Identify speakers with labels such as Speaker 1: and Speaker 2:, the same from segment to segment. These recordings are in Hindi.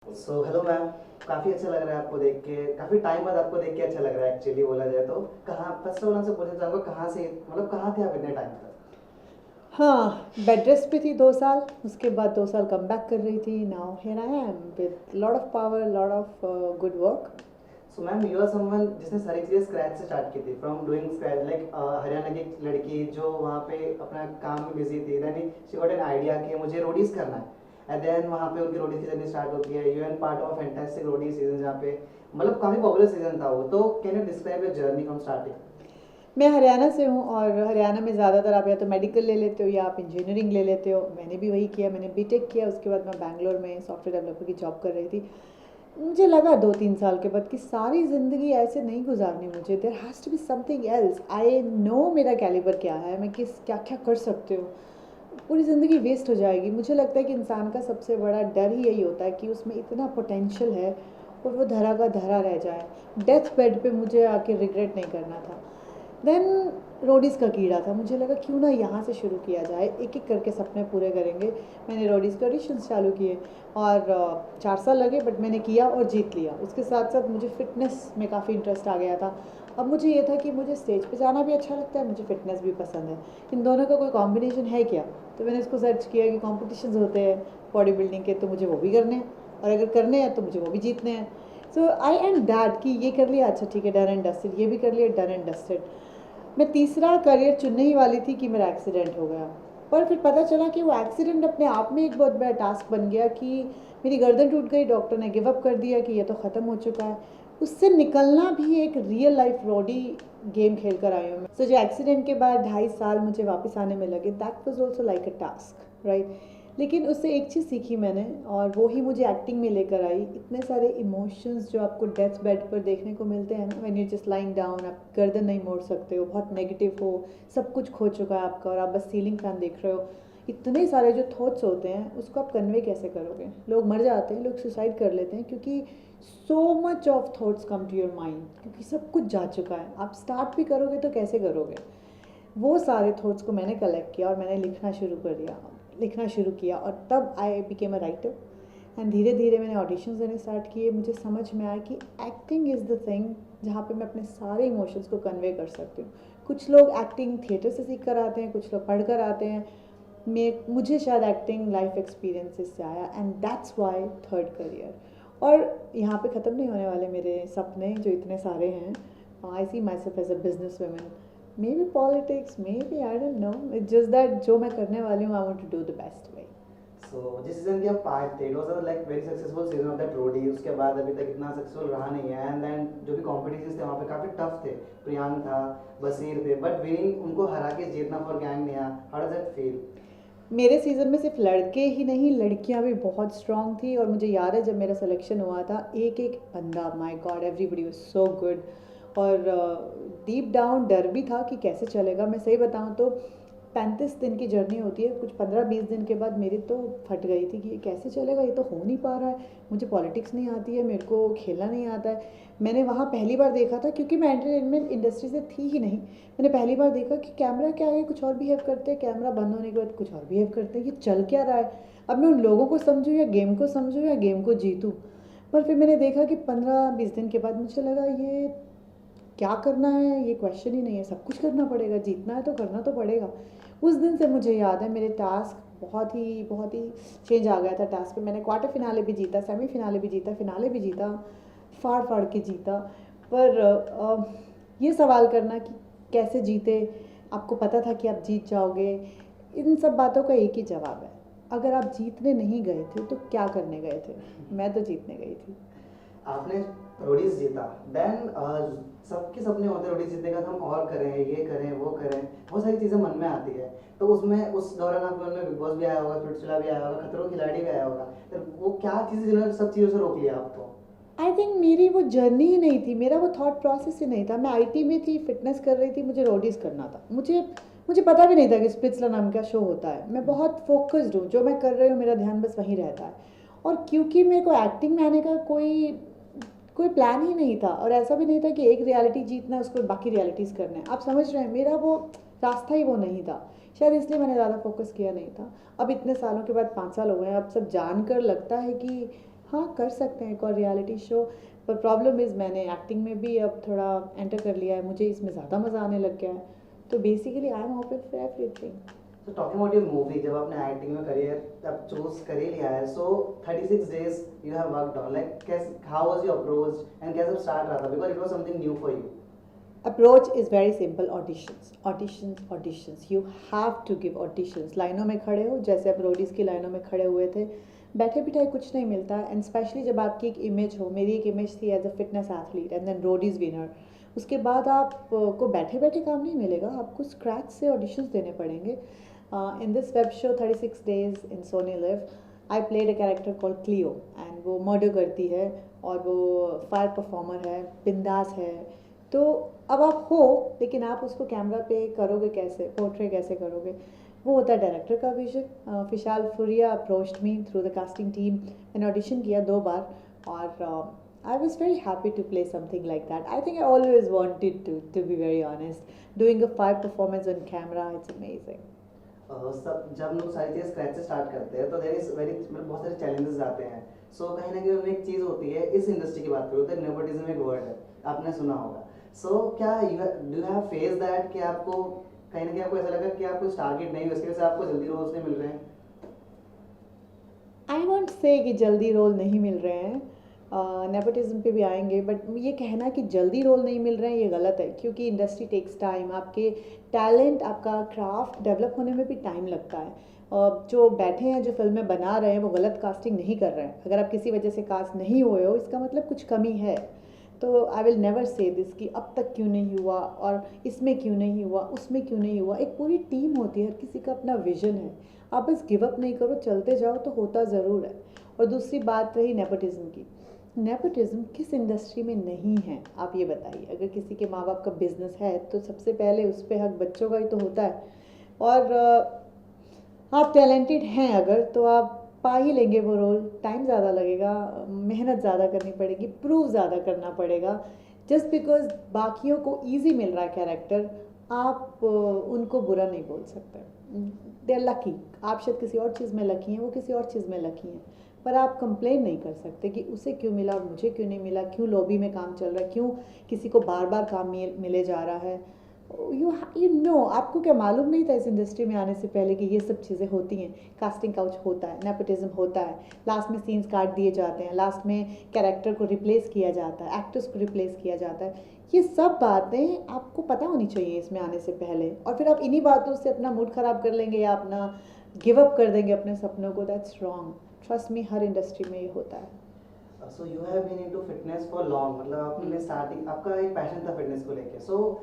Speaker 1: So hello ma'am. काफ़ी अच्छा लग रहा है आपको देख के, काफ़ी टाइम बाद आपको देख के अच्छा लग रहा है एक्चुअली बोला जाए तो। कहाँ फर्स्ट ऑफ ऑल आपसे पूछना चाहूँगा, कहाँ से मतलब कहाँ थे आप इतने टाइम तक?
Speaker 2: हाँ, बेड रेस्ट पे थी 2 साल। उसके बाद 2 साल कम बैक कर रही थी। Now here I am with lot of power, lot of good work.
Speaker 1: So ma'am you are someone जिसने सारी चीज़ें स्क्रैच से स्टार्ट की थी, from doing scratch, like Haryana की एक लड़की जो वहाँ पे अपना काम में बिजी थी, then she got an idea कि मुझे रोडीज करना है, एंड देन वहाँ पे उनकी रोडीज की जर्नी स्टार्ट होती है। You an part of fantastic roadies season, जहाँ पे मतलब काफ़ी पॉपुलर सीजन था वो। तो can you describe your journey from starting?
Speaker 2: मैं हरियाणा से हूँ और हरियाणा में ज़्यादातर आप या तो मेडिकल ले लेते हो या आप इंजीनियरिंग ले लेते हो। मैंने भी वही किया। मैंने बीटेक किया, उसके बाद मैं बैंगलोर में सॉफ्टवेयर डेवलपर की जॉब कर रही थी। मुझे लगा 2-3 साल के बाद कि सारी ज़िंदगी ऐसे नहीं गुजारनी मुझे। There has to be something else. I know मेरा कैलिबर क्या है, मैं किस क्या क्या कर सकते हो। पूरी ज़िंदगी वेस्ट हो जाएगी। मुझे लगता है कि इंसान का सबसे बड़ा डर ही यही होता है कि उसमें इतना पोटेंशियल है और वो धरा का धरा रह जाए। डेथ बेड पे मुझे आके रिग्रेट नहीं करना था। देन रोडीज़ का कीड़ा था। मुझे लगा क्यों ना यहाँ से शुरू किया जाए, एक एक करके सपने पूरे करेंगे। मैंने रोडीज़ के ऑडिशंस चालू किए और 4 साल लगे, बट मैंने किया और जीत लिया। उसके साथ साथ मुझे फ़िटनेस में काफ़ी इंटरेस्ट आ गया था। अब मुझे ये था कि मुझे स्टेज पे जाना भी अच्छा लगता है, मुझे फ़िटनेस भी पसंद है। इन दोनों का कोई कॉम्बिनेशन है क्या? तो मैंने इसको सर्च किया कि कॉम्पिटिशन्स होते हैं बॉडी बिल्डिंग के, तो मुझे वो भी करने हैं, और अगर करने हैं तो मुझे वो भी जीतने हैं। सो आई एम दैट कि ये कर लिया, अच्छा ठीक है, डन एंड डस्टेड। ये भी कर लिया, डन एंड डस्टेड। मैं तीसरा करियर चुनने ही वाली थी कि मेरा एक्सीडेंट हो गया। पर फिर पता चला कि वो एक्सीडेंट अपने आप में एक बहुत बड़ा टास्क बन गया कि मेरी गर्दन टूट गई, डॉक्टर ने गिव अप कर दिया कि ये तो ख़त्म हो चुका है। उससे निकलना भी एक रियल लाइफ रॉडी गेम खेल कर आई हूँ मैं। सो जो एक्सीडेंट के बाद 2.5 साल मुझे वापस आने में लगे, that was also like a task, right. लेकिन उससे एक चीज़ सीखी मैंने, और वो ही मुझे एक्टिंग में लेकर आई। इतने सारे इमोशंस जो आपको डेथ बेड पर देखने को मिलते हैं ना, when you just lying down, आप गर्दन नहीं मोड़ सकते हो, बहुत नेगेटिव हो, सब कुछ खो चुका है आपका और आप बस सीलिंग फैन देख रहे हो। इतने सारे जो थॉट्स होते हैं उसको आप कन्वे कैसे करोगे? लोग मर जाते हैं, लोग सुसाइड कर लेते हैं, क्योंकि so much of thoughts come to your mind, क्योंकि सब कुछ जा चुका है। आप स्टार्ट भी करोगे तो कैसे करोगे? वो सारे थॉट्स को मैंने कलेक्ट किया और मैंने लिखना शुरू किया, और तब I became a writer. And धीरे धीरे मैंने ऑडिशंस देने स्टार्ट किए। मुझे समझ में आया कि एक्टिंग इज़ द थिंग जहाँ पे मैं अपने सारे इमोशंस को कन्वे कर सकती हूँ। कुछ लोग एक्टिंग थिएटर से सीख कर आते हैं, कुछ लोग पढ़ कर आते हैं। मुझे शायद एक्टिंग लाइफ एक्सपीरियंसेस से आया, and that's why third career. और यहाँ पे ख़त्म नहीं होने वाले मेरे सपने जो इतने सारे हैं। I see myself as a business woman, maybe politics, maybe I don't know. It's just that जो मैं करने वाली हूँ, I want to do the best way.
Speaker 1: So जिस सीजन के आप पार्ट थे, it was like very successful season of that Roadies. उसके बाद अभी तक इतना सक्सेसफुल रहा नहीं है, एंड देन जो भी कॉम्पिटिशन थे वहाँ पे काफ़ी टफ थे। प्रियांक था, बसीर थे, बट विनिंग उनको हरा के जीतना for gang Neha, how does that feel?
Speaker 2: मेरे सीज़न में सिर्फ लड़के ही नहीं, लड़कियां भी बहुत स्ट्रांग थी। और मुझे याद है जब मेरा सिलेक्शन हुआ था, एक एक बंदा, my God, everybody was so good. और डीप डाउन डर भी था कि कैसे चलेगा। मैं सही बताऊं तो 35 दिन की जर्नी होती है, कुछ 15-20 दिन के बाद मेरी तो फट गई थी कि ये कैसे चलेगा, ये तो हो नहीं पा रहा है। मुझे पॉलिटिक्स नहीं आती है, मेरे को खेलना नहीं आता है। मैंने वहाँ पहली बार देखा था, क्योंकि मैं एंटरटेनमेंट इंडस्ट्री से थी ही नहीं। मैंने पहली बार देखा कि कैमरा के आगे कुछ और बिहेव करते हैं, कैमरा बंद होने के बाद कुछ और बिहेव करते हैं। ये चल क्या रहा है? अब मैं उन लोगों को समझूँ या गेम को समझूँ या गेम को जीतूँ? पर फिर मैंने देखा कि 15-20 दिन के बाद मुझे लगा ये क्या करना है, ये क्वेश्चन ही नहीं है, सब कुछ करना पड़ेगा, जीतना है तो करना तो पड़ेगा। उस दिन से मुझे याद है मेरे टास्क बहुत ही चेंज आ गया था टास्क पे। मैंने क्वार्टर फिनाले भी जीता, सेमी फिनाले भी जीता, फिनाले भी जीता, फाड़ फाड़ के जीता। पर ये सवाल करना कि कैसे जीते, आपको पता था कि आप जीत जाओगे, इन सब बातों का एक ही जवाब है, अगर आप जीतने नहीं गए थे तो क्या करने गए थे? मैं तो जीतने गई थी।
Speaker 1: आपने रोडीज जीता, देन सबके सपने होते हैं रोडीज जीतने का, हम और करें, ये करें, वो करें, बहुत सारी चीज़ें मन में आती है। तो उसमें उस दौरान आपके मन में बिग बॉस भी आया होगा, स्पिट्सविला भी आया होगा, खतरों के खिलाड़ी भी आया होगा। तो वो क्या चीज़ें जिन्होंने सब चीज़ों से रोक लिया आपको?
Speaker 2: आई थिंक मेरी वो जर्नी ही नहीं थी, मेरा वो थॉट प्रोसेस ही नहीं था। मैं आईटी में थी, फिटनेस कर रही थी, मुझे रोडीज करना था। मुझे पता भी नहीं था कि स्पिट्सला नाम का शो होता है। मैं बहुत फोकस्ड हूँ, जो मैं कर रही हूँ मेरा ध्यान बस वहीं रहता है। और क्योंकि मेरे को एक्टिंग में आने का कोई कोई प्लान ही नहीं था, और ऐसा भी नहीं था कि एक रियलिटी जीतना है, उसको बाकी रियलिटीज़ करने हैं। आप समझ रहे हैं, मेरा वो रास्ता ही वो नहीं था। शायद इसलिए मैंने ज़्यादा फोकस किया नहीं था। अब इतने सालों के बाद, 5 साल हो गए हैं, अब सब जानकर लगता है कि हाँ कर सकते हैं एक और रियलिटी शो, पर प्रॉब्लम इज़ मैंने एक्टिंग में भी अब थोड़ा एंटर कर लिया है, मुझे इसमें ज़्यादा मज़ा आने लग गया है, तो basically I am open for everything.
Speaker 1: So talking about your movie, जब आपने एक्टिंग में करियर अब चूज कर ही लिया है, so 36 days you have worked on, like कैसे, how was your approach and कैसे स्टार्ट रहा था, because it was something new for you.
Speaker 2: Approach is very simple, auditions auditions auditions, you have to give auditions. लाइनों में खड़े हो, जैसे आप रोडीज़ की लाइनों में खड़े हुए थे, बैठे बिठाए कुछ नहीं मिलता, एंड स्पेशली जब आपकी एक इमेज हो, मेरी एक इमेज थी as a fitness athlete and then roadies winner, उसके बाद आप को बैठे बैठे काम नहीं मिलेगा, आपको स्क्रैच से ऑडिशंस देने पड़ेंगे। In this web show 36 days in Sony LIV, I played a character called Cleo, and वो मर्डर करती है और वो फायर परफॉर्मर है, बिंदास है। तो अब आप हो, लेकिन आप उसको कैमरा पे करोगे कैसे, पोर्ट्रे कैसे करोगे, वो होता है डायरेक्टर का vision. Vishal Furia approached me through the casting team, मैंने ऑडिशन किया 2 बार, और I was very happy to play something like that. I think I always wanted to be very honest. Doing a 5 performance on camera, it's amazing.
Speaker 1: सब जब हम लोग सारी चीज़ स्क्रैच से स्टार्ट करते हैं, तो देयर इज वेरी, मतलब बहुत सारे चैलेंजेस आते हैं। सो कहीं ना कहीं उनमें एक चीज़ होती है, इस इंडस्ट्री की बात करूँ तो नेपोटिज्म एक वर्ड है, आपने सुना होगा। सो क्या do you have face that, कि आपको कहीं ना कहीं आपको ऐसा लगा कि आप कुछ टारगेट नहीं हो, इसकी वजह से आपको जल्दी रोल्स नहीं मिल रहे हैं?
Speaker 2: आई वॉन्ट से कि जल्दी रोल नहीं मिल रहे हैं, नेपोटिज्म पे भी आएंगे, बट ये कहना कि जल्दी रोल नहीं मिल रहे हैं ये गलत है, क्योंकि इंडस्ट्री टेक्स टाइम, आपके टैलेंट, आपका क्राफ्ट डेवलप होने में भी टाइम लगता है। जो बैठे हैं, जो फिल्में बना रहे हैं, वो गलत कास्टिंग नहीं कर रहे हैं। अगर आप किसी वजह से कास्ट नहीं हुए हो, इसका मतलब कुछ कमी है। तो I will never say this कि अब तक क्यों नहीं हुआ, और इसमें क्यों नहीं हुआ, उसमें क्यों नहीं हुआ। एक पूरी टीम होती है, हर किसी का अपना विजन है, आप बस गिव अप नहीं करो, चलते जाओ तो होता ज़रूर है। और दूसरी बात रही नेपोटिज्म की, नेपोटिज्म किस इंडस्ट्री में नहीं है, आप ये बताइए। अगर किसी के माँ बाप का बिजनेस है तो सबसे पहले उस पर हक बच्चों का ही तो होता है, और आप टैलेंटेड हैं अगर, तो आप पा ही लेंगे वो रोल। टाइम ज़्यादा लगेगा, मेहनत ज़्यादा करनी पड़ेगी, प्रूव ज़्यादा करना पड़ेगा। जस्ट बिकॉज बाकियों को ईजी मिल रहा है कैरेक्टर, आप उनको बुरा नहीं बोल सकते। दे आर लकी, आप शायद किसी और चीज़ में लकी हैं, वो किसी और चीज़ में लकी हैं, पर आप कंप्लेन नहीं कर सकते कि उसे क्यों मिला और मुझे क्यों नहीं मिला, क्यों लॉबी में काम चल रहा है, क्यों किसी को बार बार काम मिले जा रहा है। यू नो, आपको क्या मालूम नहीं था इस इंडस्ट्री में आने से पहले कि ये सब चीज़ें होती हैं। कास्टिंग काउच होता है, नेपोटिज्म होता है, लास्ट में सीन्स काट दिए जाते हैं, लास्ट में कैरेक्टर को रिप्लेस किया जाता है, एक्टर्स को रिप्लेस किया जाता है। ये सब बातें आपको पता होनी चाहिए इसमें आने से पहले, और फिर आप इन्हीं बातों से अपना मूड ख़राब कर लेंगे या अपना गिव अप कर देंगे अपने सपनों को। दैट्स रॉन्ग, ट्रस्ट मी, हर इंडस्ट्री में ये होता है।
Speaker 1: So you have been into fitness for long, मतलब आपने स्टार्टिंग, आपका एक पैशन था फिटनेस को लेके। सो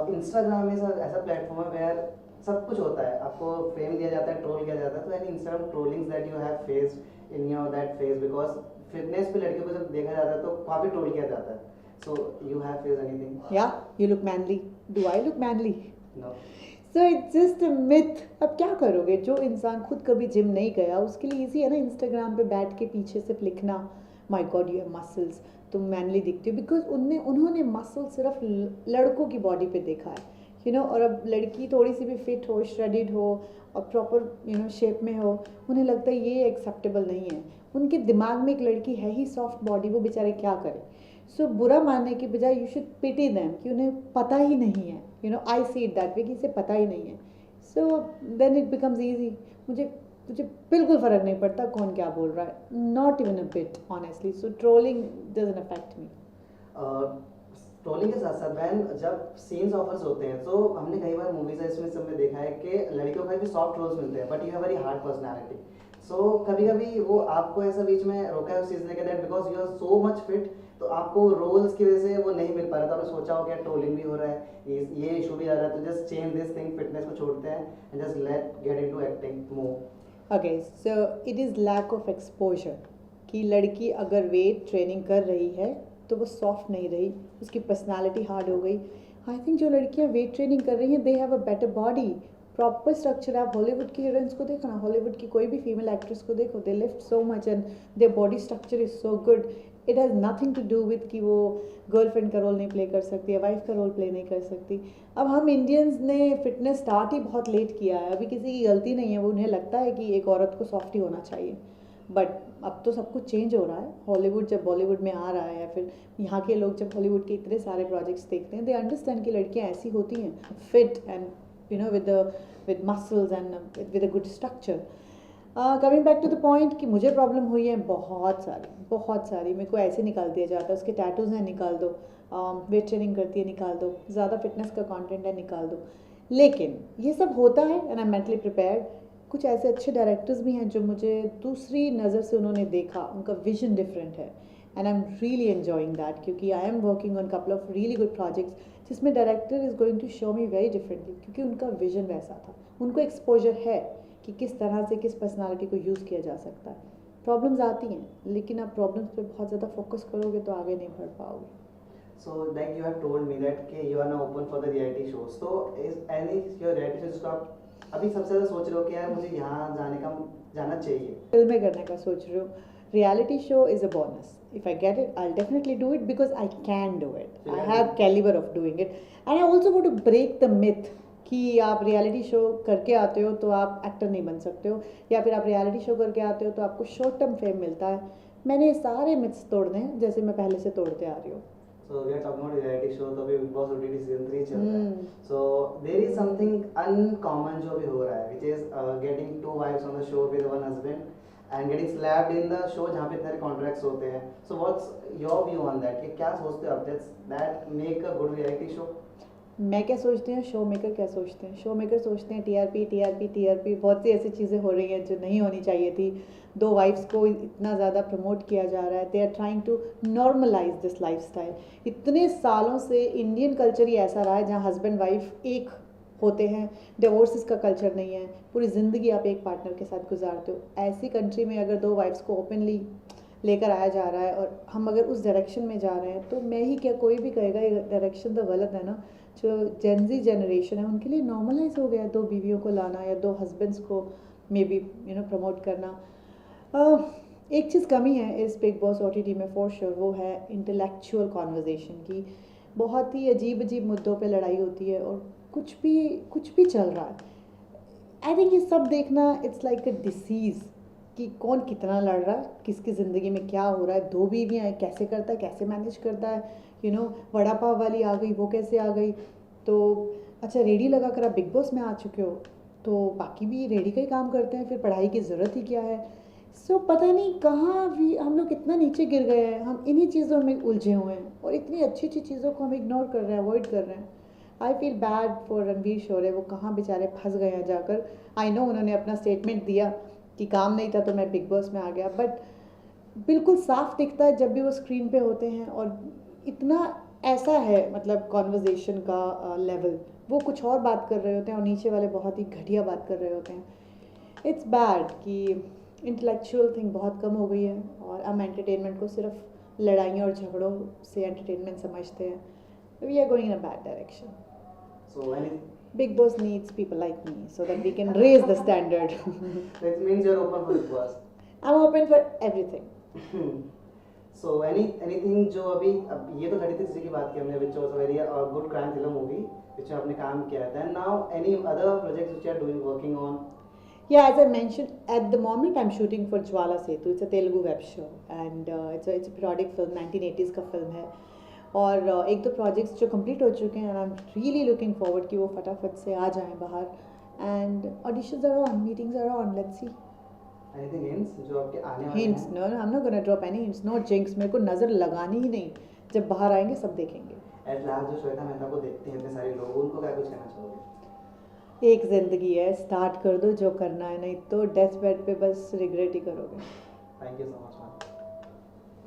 Speaker 1: इंस्टाग्राम इज ऐसा प्लेटफॉर्म है वेयर सब कुछ होता है, आपको फेम दिया जाता है, ट्रोल किया जाता है। तो any Instagram trollings that you have faced in your that phase, because fitness पे लड़कियों को जब देखा जाता है तो काफ़ी ट्रोल किया जाता है। So you have faced anything?
Speaker 2: या you look manly, do I look manly?
Speaker 1: No.
Speaker 2: So it's just a myth. अब क्या करोगे, जो इंसान खुद कभी जिम नहीं गया उसके लिए ईजी है ना इंस्टाग्राम पे बैठ के पीछे सिर्फ लिखना माई गॉड यू हैव मसल्स, तुम मैनली दिखते हो, बिकॉज उन्होंने मसल सिर्फ लड़कों की बॉडी पे देखा है, यू नो। और अब लड़की थोड़ी सी भी फिट हो, श्रेडिड हो और प्रॉपर शेप में हो, उन्हें लगता है ये एक्सेप्टेबल नहीं है। उनके दिमाग में एक लड़की है ही सॉफ्ट बॉडी, वो बेचारे क्या करें। सो बुरा मानने की बजाय यू शुड पिटी देम कि उन्हें पता ही नहीं है, आई सी इट दैट वे, कि इसे पता ही नहीं है। So then it becomes easy. मुझे बिल्कुल फ़र्क नहीं पड़ता कौन क्या बोल रहा है, not even a bit honestly. So trolling doesn't affect me.
Speaker 1: Trolling के साथ साथ वैन जब सीन्स ऑफर्स होते हैं, तो हमने कई बार मूवीज है इसमें सब में देखा है कि लड़कियों का भी सॉफ्ट रोल्स मिलते हैं, but you have very hard personality. So कभी कभी वो आपको ऐसा बीच में रोका है उस चीज़ ने कि that because you are so much fit, तो आपको रोल्स की वजह से वो नहीं मिल पा रहा था, आपने सोचा हो कि ट्रोलिंग भी हो रहा है, ये इशू भी आ रहा है, तो just change this thing, fitness को छोड़ते हैं and just let get into acting more.
Speaker 2: Okay, so it is lack of exposure, कि लड़की अगर वेट ट्रेनिंग कर रही है तो वो सॉफ्ट नहीं रही, उसकी पर्सनालिटी हार्ड हो गई। आई थिंक जो लड़कियां वेट ट्रेनिंग कर रही हैं they have a better body, proper structure. आप हॉलीवुड की हीरोइंस को देखो ना, हॉलीवुड की कोई भी फीमेल एक्ट्रेस को देखो, they lift so much and their body structure is so good. It has nothing to do with कि वो गर्लफ्रेंड का रोल नहीं प्ले कर सकती या वाइफ का रोल प्ले नहीं कर सकती। अब हम इंडियंस ने फिटनेस स्टार्ट ही बहुत लेट किया है, अभी किसी की गलती नहीं है, वो उन्हें लगता है कि एक औरत को सॉफ्ट ही होना चाहिए। बट अब तो सब कुछ चेंज हो रहा है। हॉलीवुड जब बॉलीवुड में आ रहा है या फिर यहाँ के लोग जब हॉलीवुड के इतने सारे प्रोजेक्ट्स देखते हैं, दे अंडरस्टैंड कि लड़कियाँ ऐसी होती हैं, fit and you know with muscles and with a good structure. Coming back to the point कि मुझे प्रॉब्लम हुई है बहुत सारी। मेरे को ऐसे निकाल दिया जाता है, उसके टैटूज़ हैं निकाल दो, वेट ट्रेनिंग करती है निकाल दो, ज़्यादा फिटनेस का कंटेंट है निकाल दो। लेकिन ये सब होता है and I am mentally prepared. कुछ ऐसे अच्छे डायरेक्टर्स भी हैं जो मुझे दूसरी नज़र से उन्होंने देखा, उनका विजन डिफरेंट है and I am really enjoying that, क्योंकि I am working on couple of really good projects जिसमें director is going to show me very differently, क्योंकि उनका विजन वैसा था, उनको एक्सपोजर है कि किस तरह से किस पर्सनालिटी को यूज़ किया जा सकता है। प्रॉब्लम्स आती हैं, लेकिन आप प्रॉब्लम्स पे बहुत ज़्यादा फोकस करोगे तो आगे नहीं बढ़ पाओगे।
Speaker 1: So like you have told me that कि you are now open for the reality shows. So is any your reality shows जिसको आप अभी सबसे ज़्यादा सोच रहे हो कि यार मुझे यहाँ जाना चाहिए?
Speaker 2: फिल्में करने का सोच रही हूँ। Reality show is a bonus. If I get it I will definitely do it because I can do it. I have calibre of doing it and I also want to break the myth कि आप रियलिटी शो करके आते हो तो आप एक्टर नहीं बन सकते हो, या फिर आप रियलिटी शो करके आते हो तो आपको शॉर्ट टर्म फेम मिलता है। मैंने ये सारे मिथ्स तोड़ने हैं जैसे मैं पहले से तोड़ते आ रही हूँ।
Speaker 1: So we are talking about reality show, तो अभी Big Boss OTT season 3 चल रहा है. So there is something uncommon जो भी हो रहा है, which is getting 2 wives on the show with 1 husband and getting slapped in the show जहाँ पे इतने contracts होते हैं. So what's your view on that? कि क्या सोचते हो आप that make a good reality show?
Speaker 2: मैं क्या सोचती हूँ, शो मेकर क्या सोचते हैं? शो मेकर सोचते हैं टीआरपी टीआरपी टीआरपी। बहुत सी ऐसी चीज़ें हो रही हैं जो नहीं होनी चाहिए थी। 2 वाइफ्स को इतना ज़्यादा प्रमोट किया जा रहा है। They are trying to normalise this lifestyle. इतने सालों से इंडियन कल्चर ही ऐसा रहा है जहाँ हस्बैंड वाइफ एक होते हैं, डिवोर्सेस का कल्चर नहीं है, पूरी ज़िंदगी आप एक पार्टनर के साथ गुजारते हो। ऐसी कंट्री में अगर 2 वाइफ्स को ओपनली लेकर आया जा रहा है और हम अगर उस डायरेक्शन में जा रहे हैं, तो मैं ही क्या कोई भी कहेगा ये डायरेक्शन तो गलत है ना। जो जेनजी जनरेशन है उनके लिए नॉर्मलाइज हो गया 2 बीवियों को लाना या 2 हस्बैंड्स को मे बी प्रमोट करना। एक चीज़ कमी है इस बिग बॉस OTT में फॉर श्योर, वो है इंटेलेक्चुअल कॉन्वर्जेशन की। बहुत ही अजीब अजीब मुद्दों पे लड़ाई होती है और कुछ भी चल रहा है। आई थिंक ये सब देखना इट्स लाइक अ डिसीज़ कि कौन कितना लड़ रहा है, किसकी ज़िंदगी में क्या हो रहा है, 2 बीवियाँ हैं, कैसे करता है, कैसे मैनेज करता है। वड़ा पाव वाली आ गई, वो कैसे आ गई। तो अच्छा, रेडी लगा कर आप बिग बॉस में आ चुके हो तो बाकी भी रेडी का ही काम करते हैं, फिर पढ़ाई की ज़रूरत ही क्या है। सो पता नहीं कहाँ भी हम लोग इतना नीचे गिर गए हैं, हम इन्हीं चीज़ों में उलझे हुए हैं और इतनी अच्छी अच्छी चीज़ों को हम इग्नोर कर रहे हैं, अवॉइड कर रहे हैं। I feel bad for Ranveer Shorey, वो कहाँ बेचारे फंस गए हैं जाकर। आई नो उन्होंने अपना स्टेटमेंट दिया कि काम नहीं था तो मैं बिग बॉस में आ गया, बट बिल्कुल साफ दिखता है जब भी वो स्क्रीन पे होते हैं और इतना ऐसा है मतलब कॉन्वर्जेशन का लेवल, वो कुछ और बात कर रहे होते हैं और नीचे वाले बहुत ही घटिया बात कर रहे होते हैं। इट्स बैड कि इंटेलेक्चुअल थिंग बहुत कम हो गई है और हम एंटरटेनमेंट को सिर्फ लड़ाइयों और झगड़ों से एंटरटेनमेंट समझते हैं। We are going in a bad direction. Big Boss needs people like me so that we can raise the standard.
Speaker 1: That means you're open for Big Boss.
Speaker 2: I'm open for everything.
Speaker 1: So anything जो अभी अब ये तो 36 की बात की हमने, which was a very good crime thriller movie which आपने काम किया था. And now any other projects which you are doing, working on?
Speaker 2: Yeah, as I mentioned, at the moment I'm shooting for Jwala Setu. It's a Telugu web show and it's a periodic film, 1980s का फिल्म है। और 1-2 प्रोजेक्ट्स जो कंप्लीट हो चुके हैं, I am really looking forward कि वो फटाफट से आ जाएं बाहर। And auditions are on, meetings are on, let's see.
Speaker 1: Anything hints जो आपके आने वाले
Speaker 2: hints? No, I am not gonna drop any hints, no jinx. मेरे को नज़र लगानी ही नहीं, जब बाहर आएंगे सब देखेंगे।
Speaker 1: एट लास्ट जो श्वेता मेहता को देखते हैं इतने सारे लोग, उनको क्या कुछ कहना चाहोगे?
Speaker 2: एक ज़िंदगी है, स्टार्ट कर दो जो करना है, नहीं तो डेथ बेड पे बस रिग्रेट ही करोगे।
Speaker 1: Thank you so much ma'am.